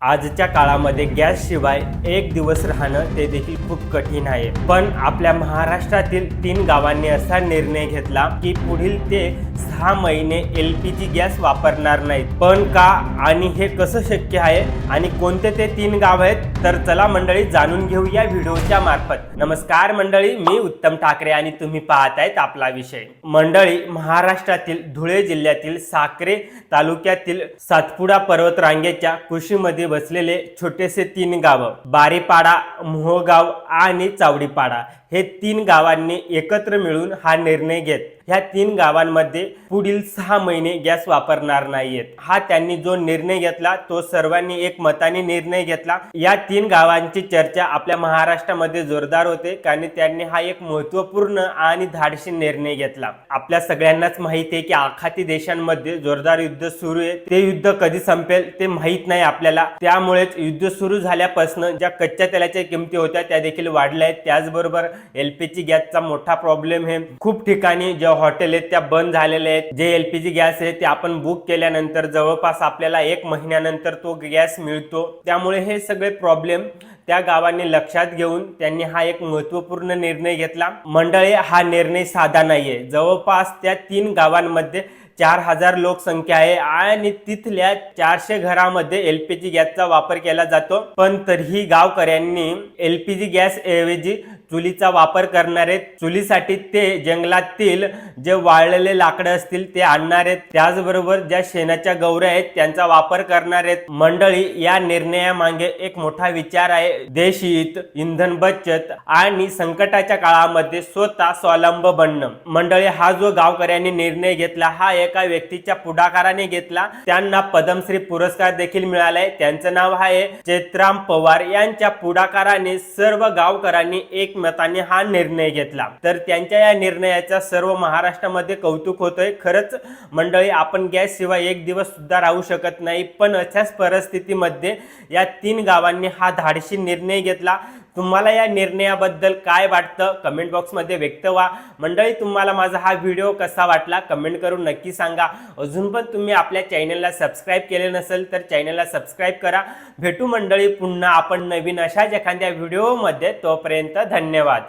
आजच्या काळामध्ये गॅस शिवाय एक दिवस राहणं ते देखील खूप कठीण आहे। पण आपल्या महाराष्ट्रातील 3 गावांनी असा निर्णय घेतला की पुढील ते 6 महिने LPG गॅस वापरणार नाहीत। पण का आणि हे कसं शक्य आहे आणि कोणते ते 3 गाव आहेत, तर चला मंडळी जाणून घेऊया व्हिडिओच्या मार्फत। नमस्कार मंडळी, मी उत्तम ठाकरे आणि तुम्ही पाहत आहेत आपला विषय। मंडळी, महाराष्ट्रातील धुळे जिल्ह्यातील साक्रे तालुक्यातील सातपुडा पर्वतरांगेच्या कुशीमध्ये बसलेले छोटेसे 3 गाव बारीपाडा, मोहगाव आणि चावडीपाडा हे 3 गावांनी एकत्र मिळून हा निर्णय घेत ह्या 3 गावांमध्ये पुढील 6 महिने गॅस वापरणार नाहीयेत। हा त्यांनी जो निर्णय घेतला तो सर्वांनी एकमताने निर्णय घेतला। या 3 गावांची चर्चा आपल्या महाराष्ट्रामध्ये जोरदार होते, कारण त्यांनी हा एक महत्त्वपूर्ण आणि धाडसी निर्णय घेतला। आपल्या सगळ्यांनाच माहिती आहे की आखाती देशांमध्ये जोरदार युद्ध सुरू आहे। ते युद्ध कधी संपेल ते माहित नाही आपल्याला, त्यामुळेच युद्ध सुरू झाल्यापासून ज्या कच्च्या तेलाच्या किमती होत्या त्या देखील वाढल्या आहेत। त्याचबरोबर LPG गॅसचा मोठा प्रॉब्लेम आहे। खूप ठिकाणी ज्या हॉटेल आहेत त्या बंद झालेले आहेत। जे LPG गॅस आहे ते आपण बुक केल्यानंतर जवळपास आपल्याला 1 महिन्यानंतर तो गॅस मिळतो। त्यामुळे हे सगळे प्रॉब्लेम त्या गावांनी लक्षात घेऊन त्यांनी हा एक महत्त्वपूर्ण निर्णय घेतला। मंडळी, हा निर्णय साधा नाहीये। जवळपास त्या 3 गावांमध्ये 4000 लोकसंख्या आहे आणि तिथल्या 400 घरामध्ये LPG गॅसचा वापर केला जातो। पण तरीही गावकऱ्यांनी LPG गॅस ऐवजी चुलीचा वापर करणार आहेत। चुलीसाठी ते जंगलातील जे वाळलेले लाकडं असतील ते आणणार आहेत। त्याचबरोबर ज्या शेणाच्या गौऱ्या आहेत त्यांचा वापर करणार आहेत। मंडळी, या निर्णयामागे एक मोठा विचार आहे, देशहित, इंधन बचत आणि संकटाच्या काळामध्ये स्वतः स्वावलंबी बनणं। मंडळी, हा जो गावकऱ्यांनी निर्णय घेतला हा एका व्यक्तीच्या पुढाकाराने घेतला। त्यांना पद्मश्री पुरस्कार देखील मिळालाय। त्यांचं नाव आहे चैत्राम पवार। यांच्या पुढाकाराने सर्व गावकऱ्यांनी एकमताने हा निर्णय घेतला। तर त्यांच्या या निर्णयाचा सर्व महाराष्ट्रामध्ये कौतुक होतंय। खरंच मंडळी, आपण गॅस शिवाय एक दिवस सुद्धा राहू शकत नाही, पण अशाच परिस्थितीमध्ये या 3 गावांनी हा धाडसी निर्णय घेतला। तुम्हाला या निर्णयाबद्दल काय वाटतं कमेंट बॉक्समध्ये व्यक्त व्हा। मंडळी, तुम्हाला माझा हा व्हिडिओ कसा वाटला कमेंट करून नक्की सांगा। अजून पण तुम्ही आपल्या चॅनलला सबस्क्राईब केले नसेल तर चॅनलला सबस्क्राईब करा। भेटू मंडळी पुन्हा आपण नवीन अशाच एखाद्या व्हिडिओमध्ये। तोपर्यंत धन्यवाद।